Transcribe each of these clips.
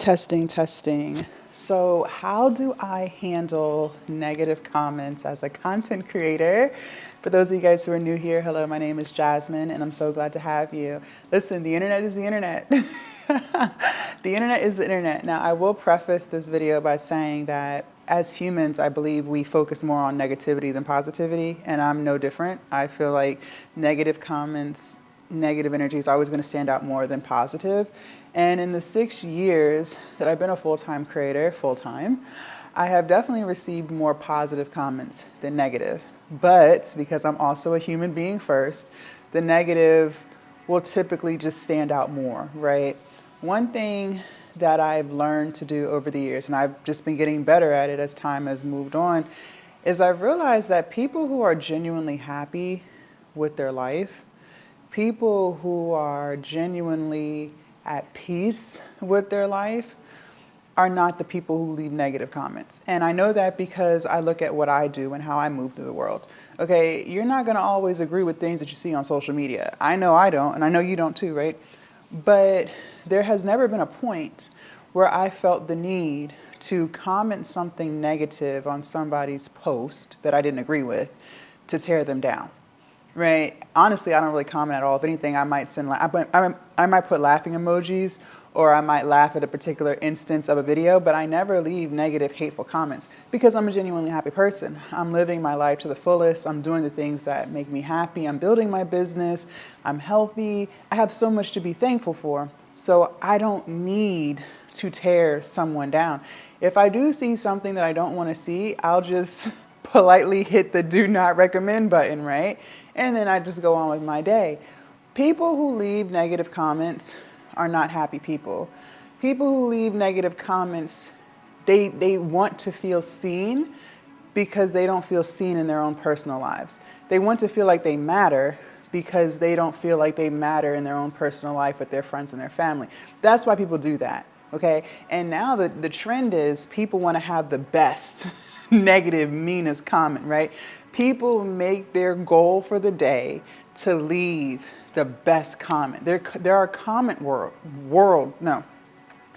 Testing, testing. So, how do I handle negative comments as a content creator? For those of you guys who are new here, hello, my name is Jasmine, and I'm so glad to have you. Listen, the internet is the internet. The internet is the internet. Now, I will preface this video by saying that as humans, I believe we focus more on negativity than positivity, and I'm no different. I feel like negative comments, negative energy is always going to stand out more than positive. And in the 6 years that I've been a full-time creator, full-time, I have definitely received more positive comments than negative. But because I'm also a human being first, the negative will typically just stand out more, right? One thing that I've learned to do over the years, and I've just been getting better at it as time has moved on, is I've realized that people who are genuinely happy with their life, people who are genuinely at peace with their life, are not the people who leave negative comments. And I know that because I look at what I do and how I move through the world. Okay, you're not going to always agree with things that you see on social media. I know I don't, and I know you don't too, right? But there has never been a point where I felt the need to comment something negative on somebody's post that I didn't agree with to tear them down. Right. Honestly, I don't really comment at all. If anything, I might send I might put laughing emojis, or I might laugh at a particular instance of a video, but I never leave negative, hateful comments because I'm a genuinely happy person. I'm living my life to the fullest. I'm doing the things that make me happy. I'm building my business. I'm healthy. I have so much to be thankful for. So I don't need to tear someone down. If I do see something that I don't want to see, I'll just politely hit the do not recommend button, right? And then I just go on with my day. People who leave negative comments are not happy people. People who leave negative comments, they want to feel seen because they don't feel seen in their own personal lives. They want to feel like they matter because they don't feel like they matter in their own personal life with their friends and their family. That's why people do that, okay? And now the trend is people want to have the best negative, meanest comment, right? People make their goal for the day to leave the best comment. There are comment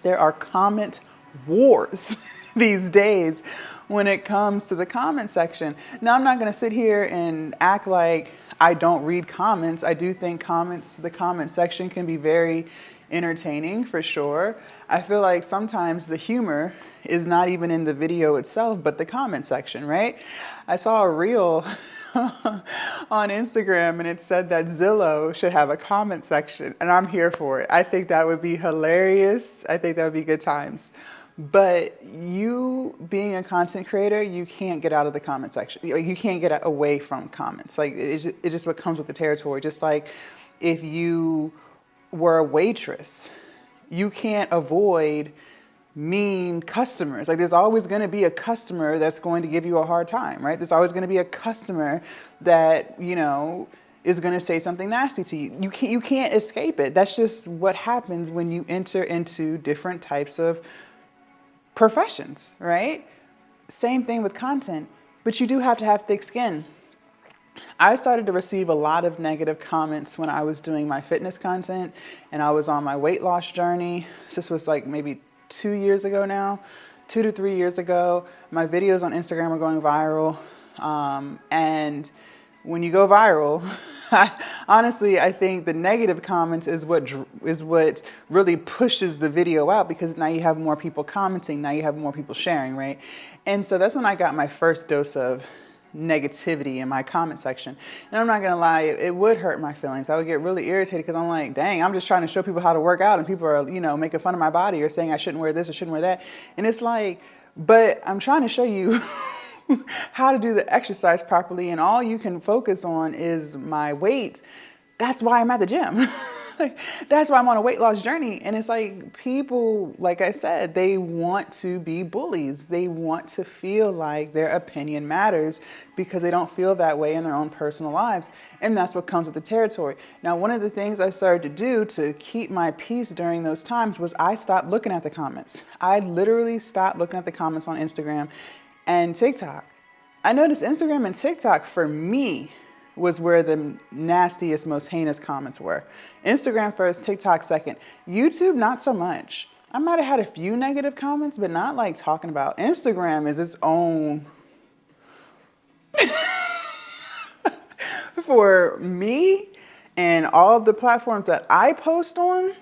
there are comment wars these days when it comes to the comment section. Now, I'm not going to sit here and act like I don't read comments. I do think the comment section can be very entertaining for sure. I feel like sometimes the humor is not even in the video itself, but the comment section, right? I saw a reel on Instagram and it said that Zillow should have a comment section, and I'm here for it. I think that would be hilarious. I think that would be good times. But you being a content creator, you can't get out of the comment section. You can't get away from comments. Like it's just what comes with the territory. Just like if you were a waitress, you can't avoid mean customers. Like there's always going to be a customer that's going to give you a hard time, right? There's always going to be a customer that, is going to say something nasty to you. You can't escape it. That's just what happens when you enter into different types of professions, right? Same thing with content, but you do have to have thick skin. I started to receive a lot of negative comments when I was doing my fitness content and I was on my weight loss journey. This was like maybe 2 years ago now, 2 to 3 years ago. My videos on Instagram are going viral. And when you go viral, honestly, I think the negative comments is what really pushes the video out because now you have more people commenting, now you have more people sharing, right? And so that's when I got my first dose of negativity in my comment section. And I'm not gonna lie, it would hurt my feelings. I would get really irritated because I'm like, dang, I'm just trying to show people how to work out and people are, making fun of my body or saying I shouldn't wear this or shouldn't wear that. And it's like, but I'm trying to show you how to do the exercise properly, and all you can focus on is my weight. That's why I'm at the gym. That's why I'm on a weight loss journey. And it's like people, like I said, they want to be bullies. They want to feel like their opinion matters because they don't feel that way in their own personal lives. And that's what comes with the territory. Now, one of the things I started to do to keep my peace during those times was I stopped looking at the comments. I literally stopped looking at the comments on Instagram and TikTok. I noticed Instagram and TikTok for me was where the nastiest, most heinous comments were. Instagram first, TikTok second. YouTube, not so much. I might have had a few negative comments, but not like talking about. Instagram is its own. For me and all of the platforms that I post on,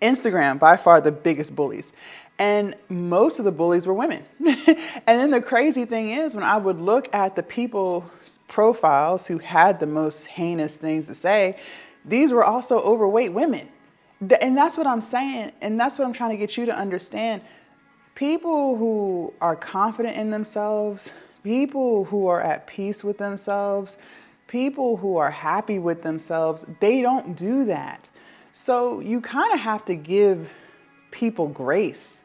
Instagram, by far the biggest bullies. And most of the bullies were women. And then the crazy thing is, when I would look at the people's profiles who had the most heinous things to say, these were also overweight women. And that's what I'm saying. And that's what I'm trying to get you to understand. People who are confident in themselves, people who are at peace with themselves, people who are happy with themselves, they don't do that. So you kind of have to give people grace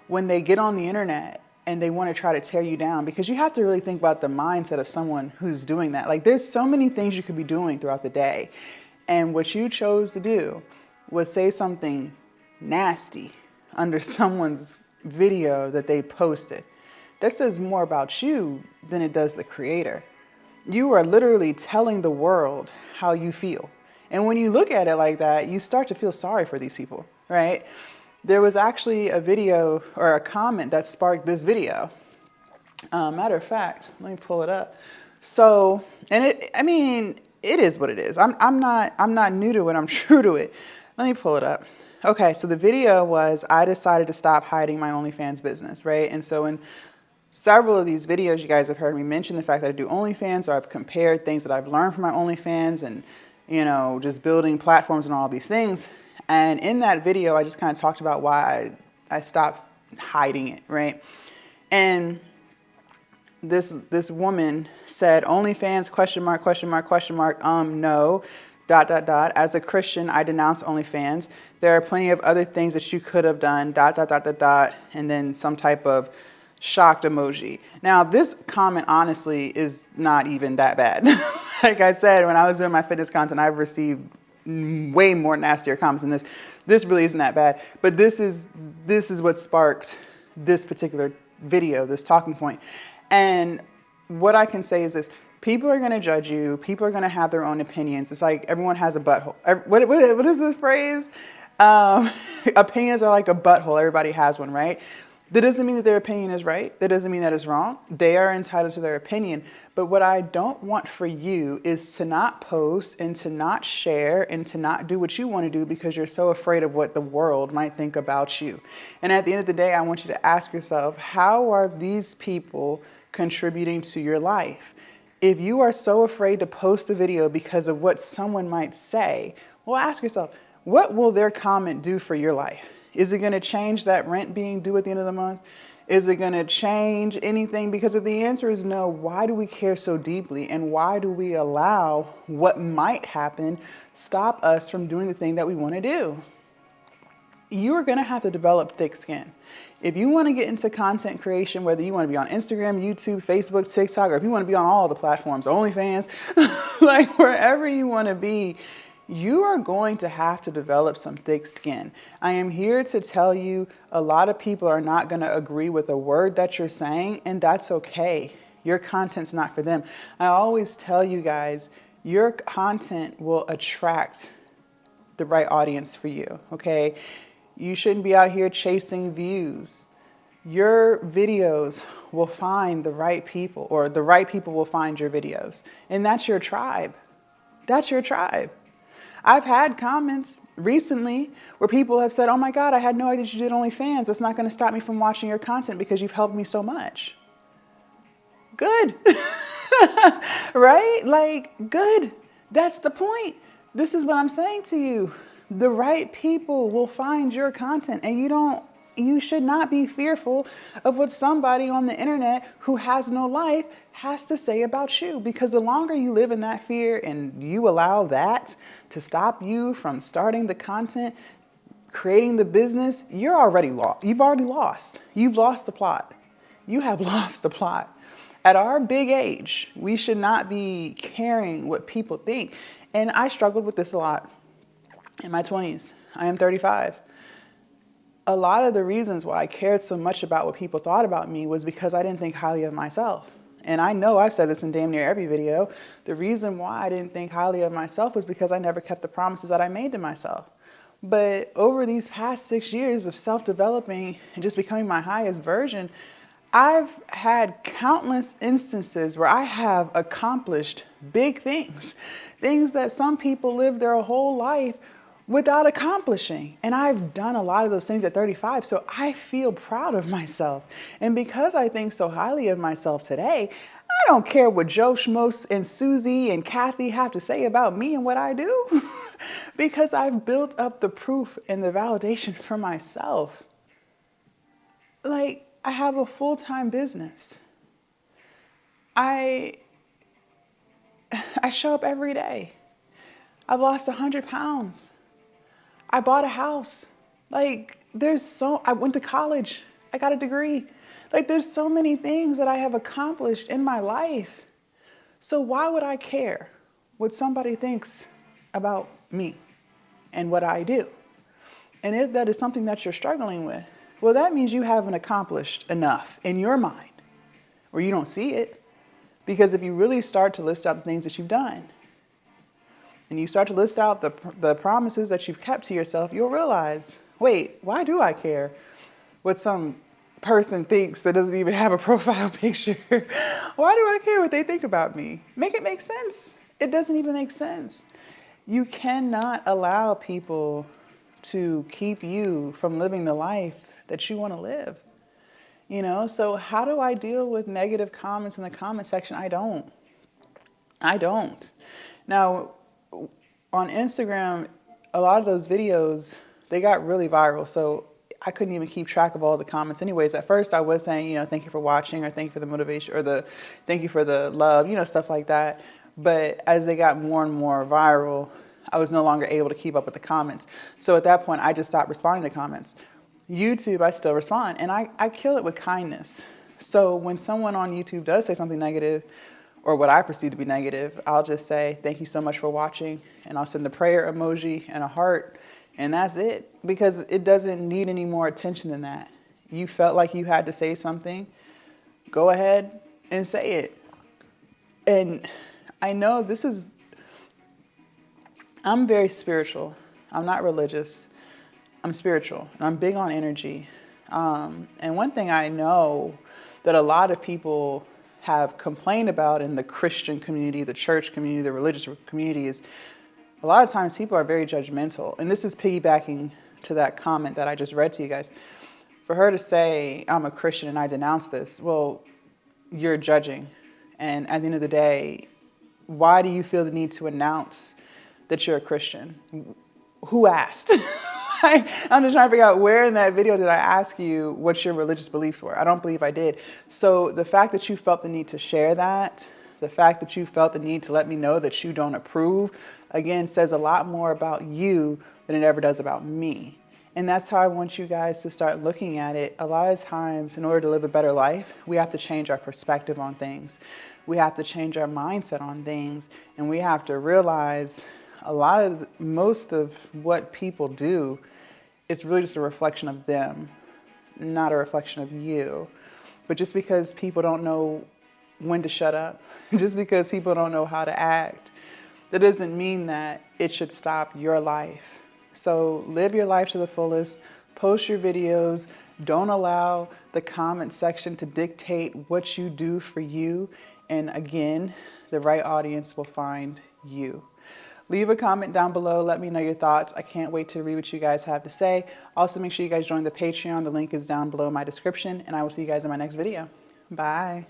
when they get on the internet and they want to try to tear you down, because you have to really think about the mindset of someone who's doing that. Like, there's so many things you could be doing throughout the day. And what you chose to do was say something nasty under someone's video that they posted. That says more about you than it does the creator. You are literally telling the world how you feel. And when you look at it like that, you start to feel sorry for these people, right? There was actually a video or a comment that sparked this video. Matter of fact, let me pull it up. So, and it is what it is. I'm not new to it. I'm true to it. Let me pull it up. Okay, so the video was, I decided to stop hiding my OnlyFans business, right? And so in several of these videos, you guys have heard me mention the fact that I do OnlyFans, or I've compared things that I've learned from my OnlyFans and, just building platforms and all these things. And in that video, I just kind of talked about why I stopped hiding it, right? And this woman said, OnlyFans, question mark, question mark, question mark, no, ... As a Christian, I denounce OnlyFans. There are plenty of other things that you could have done, ... And then some type of shocked emoji. Now, this comment honestly is not even that bad. Like I said, when I was doing my fitness content, I've received way more nastier comments than this. This really isn't that bad. But this is what sparked this particular video, this talking point. And what I can say is this: people are going to judge you. People are going to have their own opinions. It's like everyone has a butthole. What is the phrase? Opinions are like a butthole. Everybody has one, right? That doesn't mean that their opinion is right. That doesn't mean that it's wrong. They are entitled to their opinion. But what I don't want for you is to not post and to not share and to not do what you want to do because you're so afraid of what the world might think about you. And at the end of the day, I want you to ask yourself, how are these people contributing to your life? If you are so afraid to post a video because of what someone might say, well, ask yourself, what will their comment do for your life? Is it going to change that rent being due at the end of the month? Is it going to change anything? Because if the answer is no, why do we care so deeply? And why do we allow what might happen stop us from doing the thing that we want to do? You are going to have to develop thick skin. If you want to get into content creation, whether you want to be on Instagram, YouTube, Facebook, TikTok, or if you want to be on all the platforms, OnlyFans, like wherever you want to be, you are going to have to develop some thick skin. I am here to tell you, a lot of people are not going to agree with a word that you're saying, and that's okay. Your content's not for them. I always tell you guys, your content will attract the right audience for you, okay? You shouldn't be out here chasing views. Your videos will find the right people, or the right people will find your videos. And that's your tribe. That's your tribe. I've had comments recently where people have said, oh my God, I had no idea you did OnlyFans. That's not going to stop me from watching your content because you've helped me so much. Good. Right? Like, good. That's the point. This is what I'm saying to you. The right people will find your content, and you should not be fearful of what somebody on the internet who has no life has to say about you, because the longer you live in that fear and you allow that to stop you from starting the content, creating the business, you're already lost. You've already lost. You've lost the plot. You have lost the plot. At our big age, we should not be caring what people think. And I struggled with this a lot in my 20s. I am 35. A lot of the reasons why I cared so much about what people thought about me was because I didn't think highly of myself. And I know I've said this in damn near every video. The reason why I didn't think highly of myself was because I never kept the promises that I made to myself. But over these past 6 years of self-developing and just becoming my highest version, I've had countless instances where I have accomplished big things, things that some people live their whole life without accomplishing. And I've done a lot of those things at 35, so I feel proud of myself. And because I think so highly of myself today, I don't care what Joe Schmo and Susie and Kathy have to say about me and what I do, because I've built up the proof and the validation for myself. Like, I have a full-time business. I show up every day. I've lost 100 pounds. I bought a house. Like, I went to college. I got a degree. Like, there's so many things that I have accomplished in my life. So why would I care what somebody thinks about me and what I do? And if that is something that you're struggling with, well, that means you haven't accomplished enough in your mind, or you don't see it. Because if you really start to list out the things that you've done, and you start to list out the promises that you've kept to yourself, you'll realize, wait, why do I care what some person thinks that doesn't even have a profile picture? Why do I care what they think about me? Make it make sense. It doesn't even make sense. You cannot allow people to keep you from living the life that you want to live. So how do I deal with negative comments in the comment section? I don't. Now, on Instagram, a lot of those videos, they got really viral. So I couldn't even keep track of all the comments anyways. At first I was saying, thank you for watching, or thank you for the motivation, or thank you for the love, stuff like that. But as they got more and more viral, I was no longer able to keep up with the comments. So at that point, I just stopped responding to comments. YouTube, I still respond, and I kill it with kindness. So when someone on YouTube does say something negative, or what I perceive to be negative, I'll just say, thank you so much for watching, and I'll send the prayer emoji and a heart, and that's it. Because it doesn't need any more attention than that. You felt like you had to say something, go ahead and say it. And I know I'm very spiritual. I'm not religious. I'm spiritual, and I'm big on energy. And one thing I know that a lot of people have complained about in the Christian community, the church community, the religious community, is a lot of times people are very judgmental. And this is piggybacking to that comment that I just read to you guys. For her to say, I'm a Christian and I denounce this, well, you're judging. And at the end of the day, why do you feel the need to announce that you're a Christian? Who asked? I'm just trying to figure out, where in that video did I ask you what your religious beliefs were? I don't believe I did. So the fact that you felt the need to share that, the fact that you felt the need to let me know that you don't approve, again, says a lot more about you than it ever does about me. And that's how I want you guys to start looking at it. A lot of times, in order to live a better life, we have to change our perspective on things. We have to change our mindset on things. And we have to realize most of what people do, it's really just a reflection of them, not a reflection of you. But just because people don't know when to shut up, just because people don't know how to act, that doesn't mean that it should stop your life. So live your life to the fullest, post your videos, don't allow the comment section to dictate what you do for you. And again, the right audience will find you. Leave a comment down below. Let me know your thoughts. I can't wait to read what you guys have to say. Also, make sure you guys join the Patreon. The link is down below in my description, and I will see you guys in my next video. Bye.